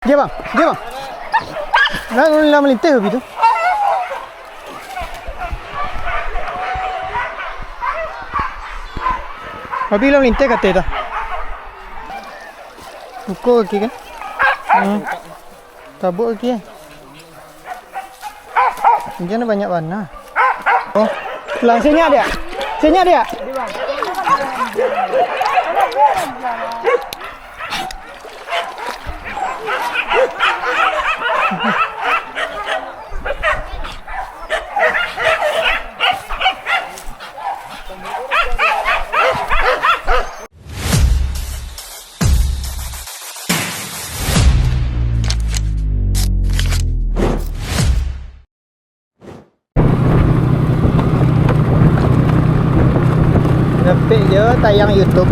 Dia bang. Nak melintas habis tu. Habis lah melintas kata dah. Ukur lagi kan? Tabuk lagi kan? Mungkin banyak warna. Oh, pulang sini dia. Dapik je tayang YouTube.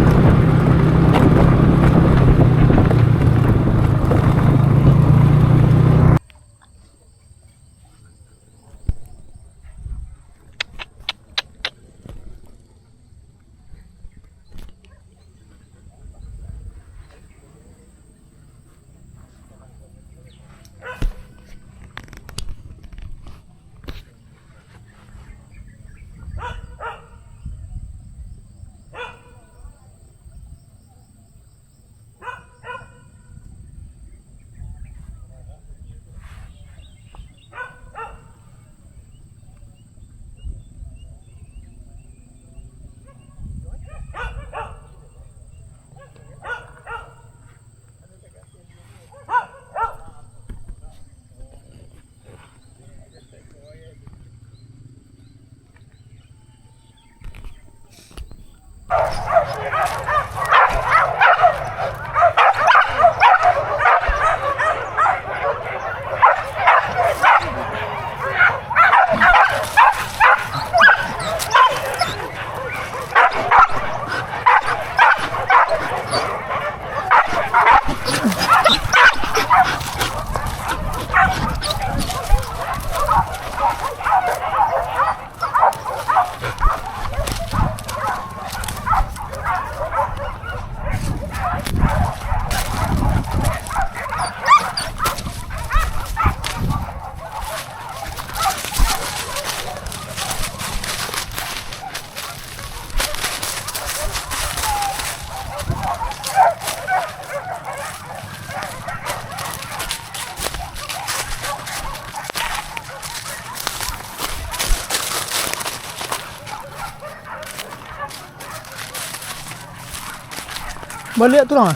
Balik tu lah.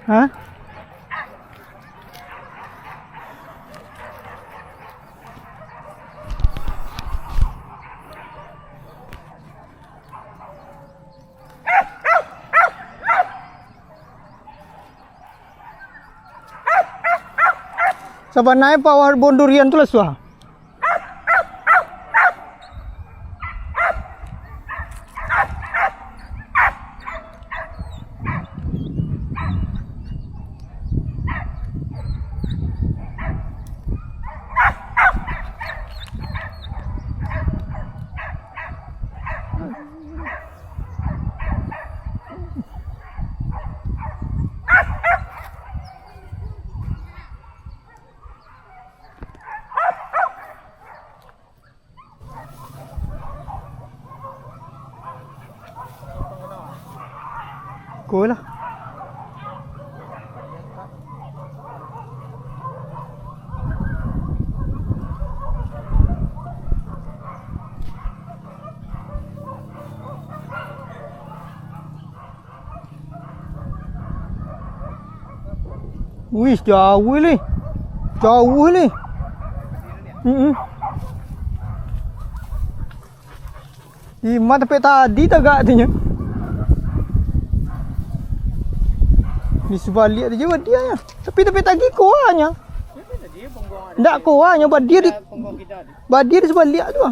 Hah? Sabar naik bawah bon durian tu lah suah. Cool lah. Wih, jauh ni. Imat tapi tadi tagak katanya. Di sebalik dia dia. Tapi tadi kuahnya. Ndak kuahnya badir di sebalik tu.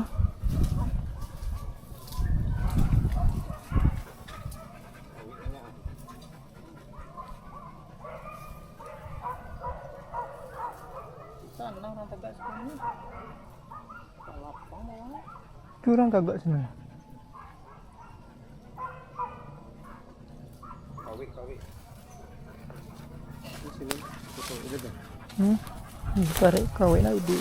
Curang kagak sebenarnya. Tarik kawin aja di.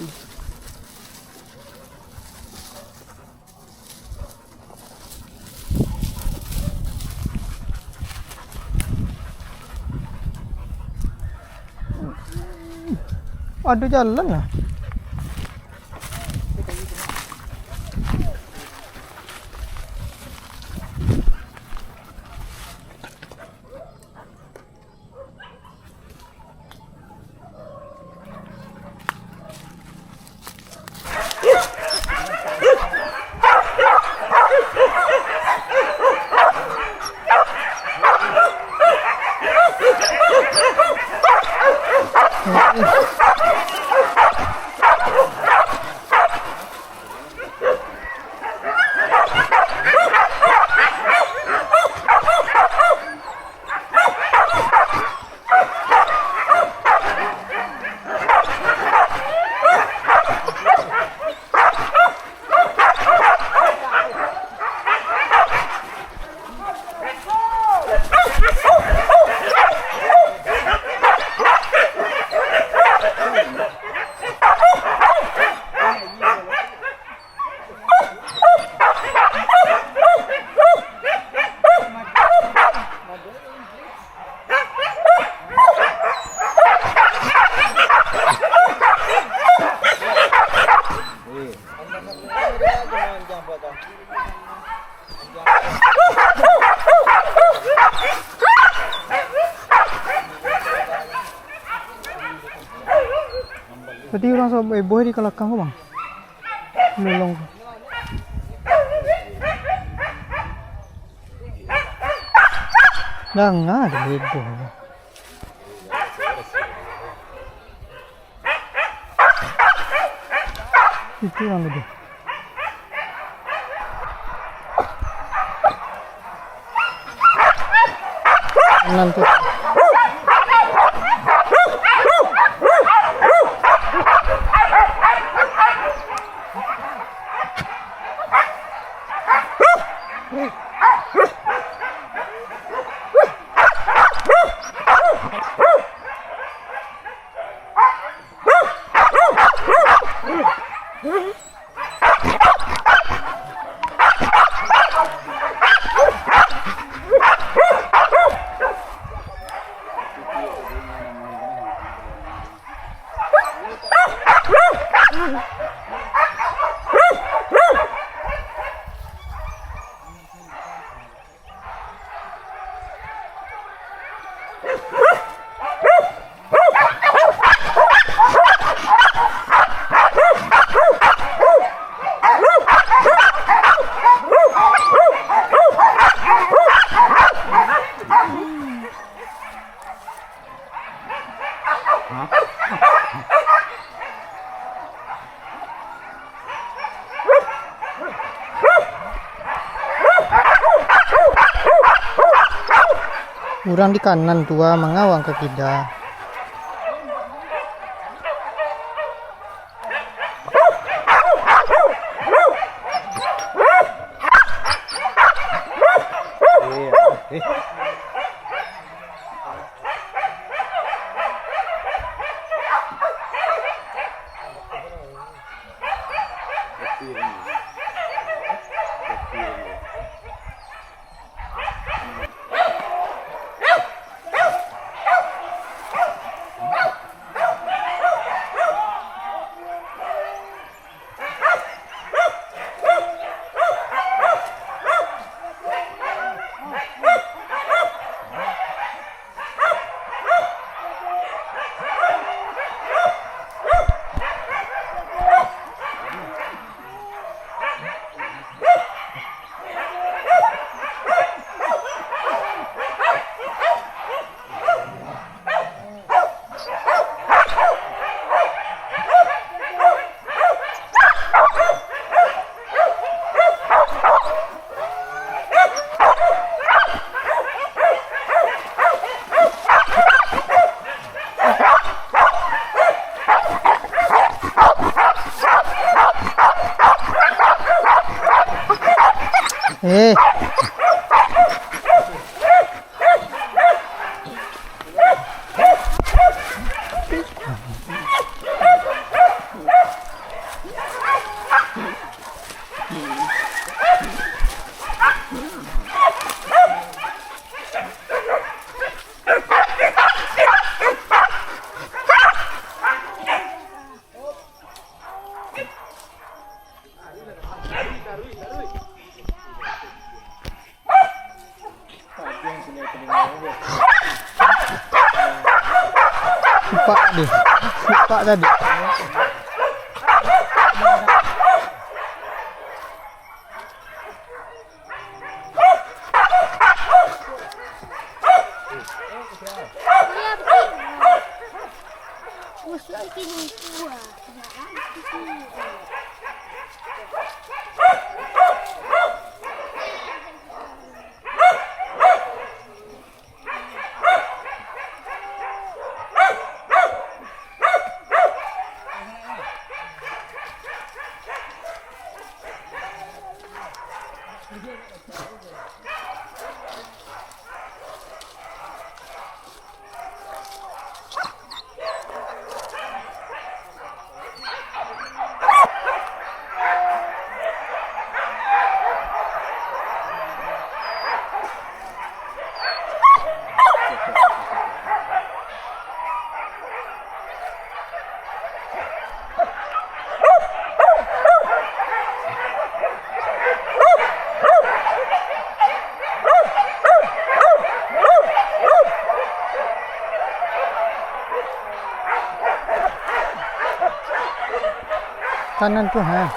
Ada jalan lah. Tadi orang sama boy di kelakang bang, nolong. Jangan ada itu. Itu yang itu. Nanti. Urang di kanan tua mengawang ke kita. Lupa tadi. Kanan tuh, ha.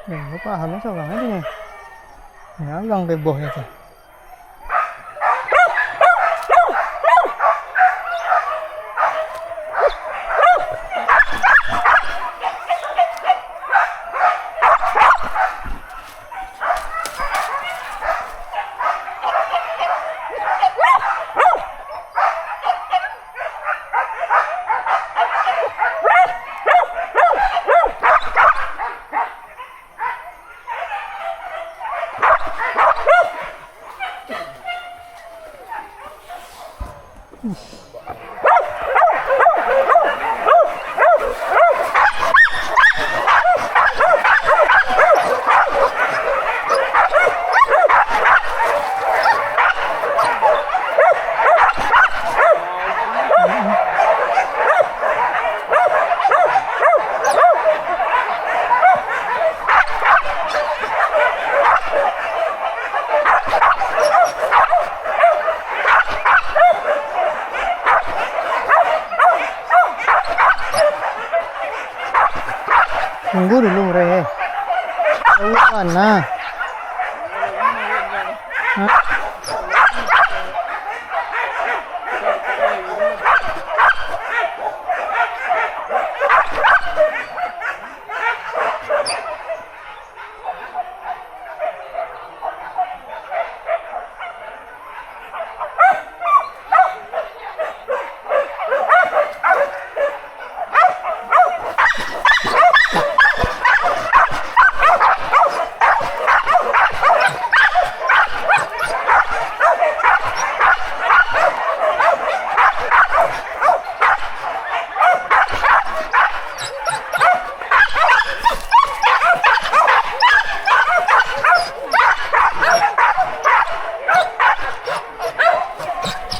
Nggak paham itu bang aja nih. Ya, yang bebohnya tuh. Tunggu dulu, Re. Tahu mana? Hah?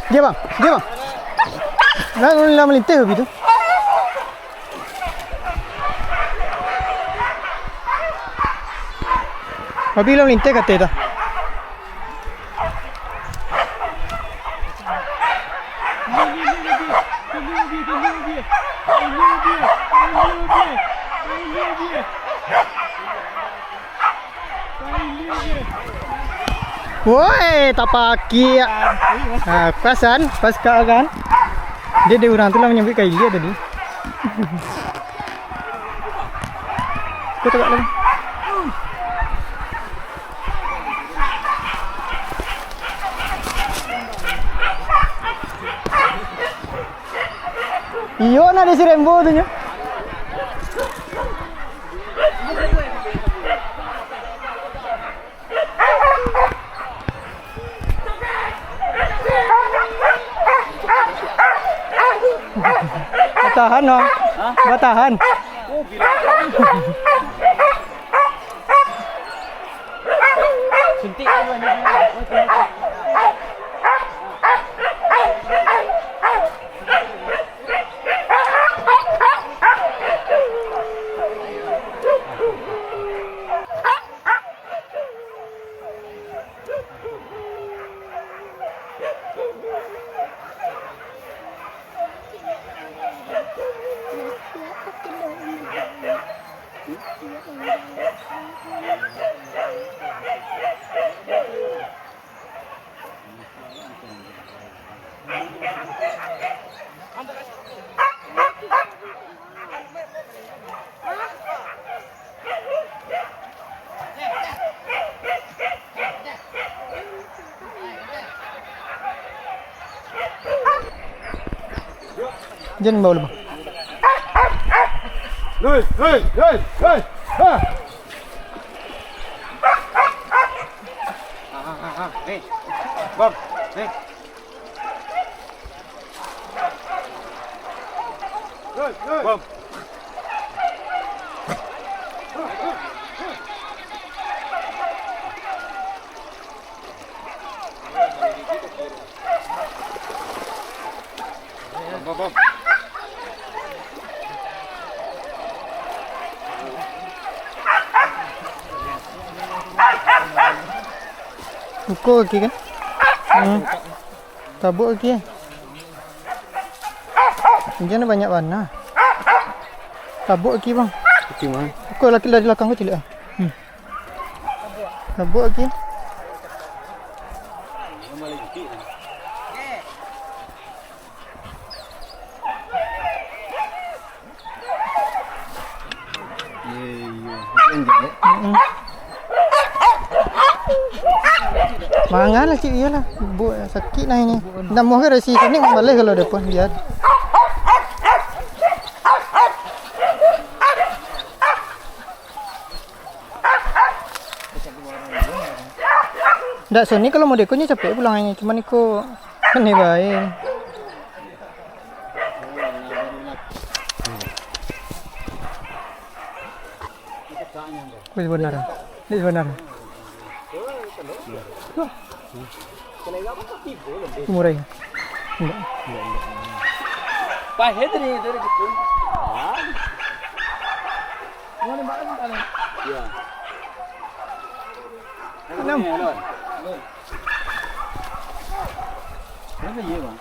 Dia bang. Nah, melintih begitu. Habis lo melintih kata itu. Woi, tapaki. Ah, pasan, pas kau kan. Dia orang tu lah menyambut kaili tadi. Kau tengok lagi. Iyo na di si Rembo tu nya. Batahan no? Batahan. Oh, bilang. Suntik tu banyak. Jangan bawa lebah. Hei, hei, hei, hei. Ha. Hei. Bob, hei. Hei, hei. Bob. Bob. Ukur lagi kan? Tabuk lagi kan? Jangan banyak warna. Tabuk lagi bang. Okey bang. Ukur laki dari belakang kecil lah. Tabuk lagi. Mangan lah cik, iyalah. Sakit lah ini. Dah mau ke resi sini balik kalau depan biar. Dak sini kalau mau dekonya capek pulangnya, cuma niko kan ni baik. Ini benar. Ini benar. Murah ya? Enggak. Pak head ni dari gitu. Mana makan kan? Ya. Enam. Berapa ye bang?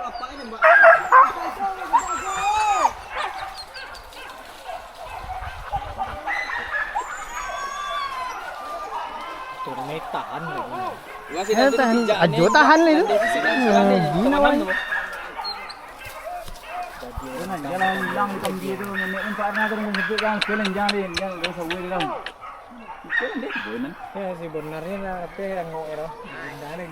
Apa ini mbak? Turunnya tahan lagi. Tahan. Ajo tahan lah itu. Gina wah. Jalan lang kambi itu nenek karena tu menjadi kan jalan jalan yang dosa wei lang. Itu deh benar. Ya sebenarnya apa yang ngok itu. Benda ni.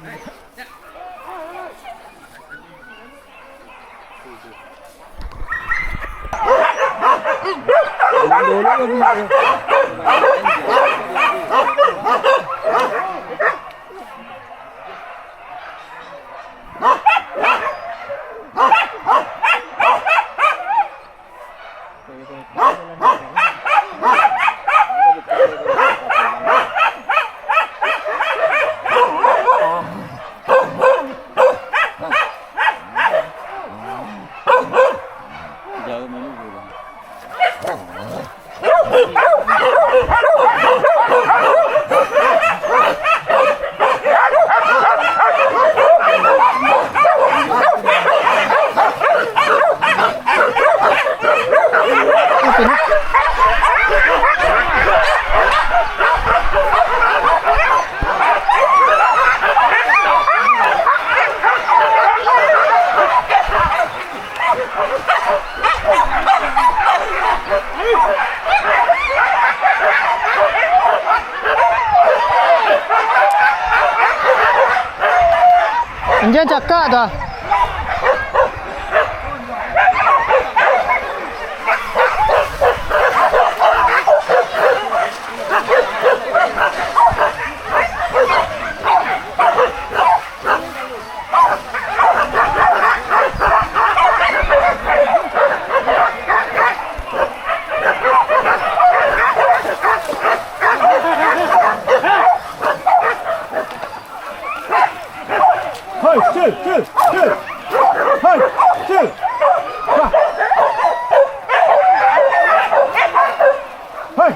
Jauh mana bang? Dia cakap tu. Hey, chill. Hey, chill. Hey.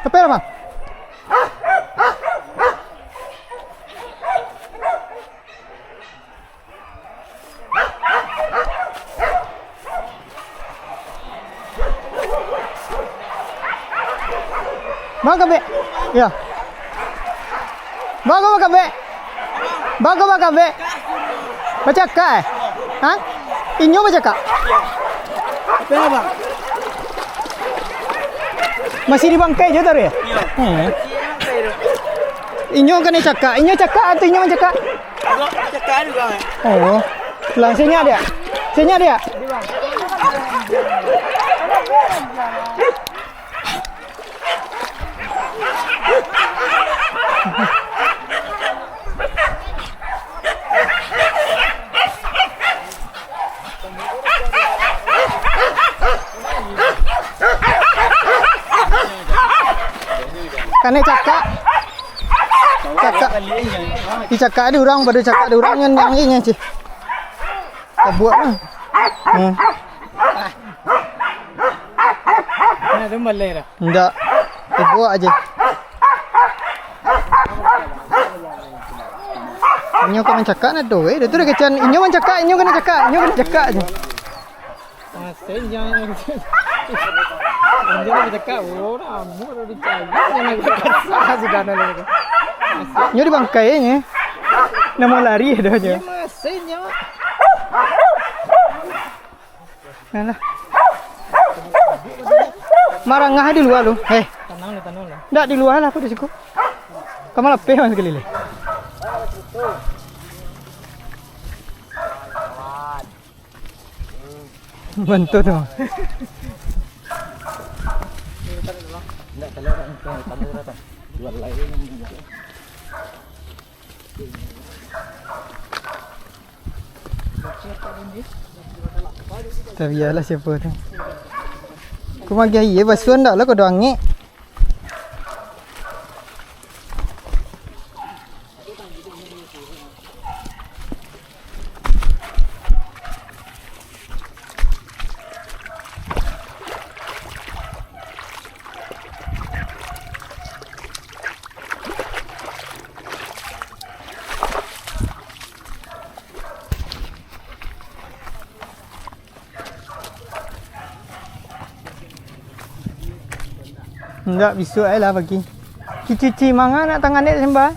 Apa bang? Bago be. Ya. Bago be. Bago be. Baca kah? Hah? Inyo baca kah? Apa bang? Masih di bangkai je tahu ya? Inyo kan ni cakap. Inyo cakap atau inyo mencakap? Cakap juga. Oh. Langsung dia. Sini dia. Kan ni cakap. Dicakap ada orang pada cakap ada orang yang ini je. Tak buat lah. Ada malai dah. Enggak. Dia buat aje. Inyo kau mencakap nak tu dia tu dia kecan. Inyo mencakap, inyo kena cakap aje. Saya jangan. Jangan cakap orang murah dicari. Jangan cakap sudah nak. Inyo di bangkai ni. Nak mau lari dah je. Masanya. Nah. Marang ngah di luar lu. Tanam lah. Ndak di luar lah aku dah cukup. Kamu lapeh mas sekali le. Bantu tu. Ndak kalau tanam rata. Jual lain. Tak biarlah siapa tu. Kau magi air basuhan dak lah kau doang ni. Enggak besok lah pagi. Cuci manga nak tangan dia sembah.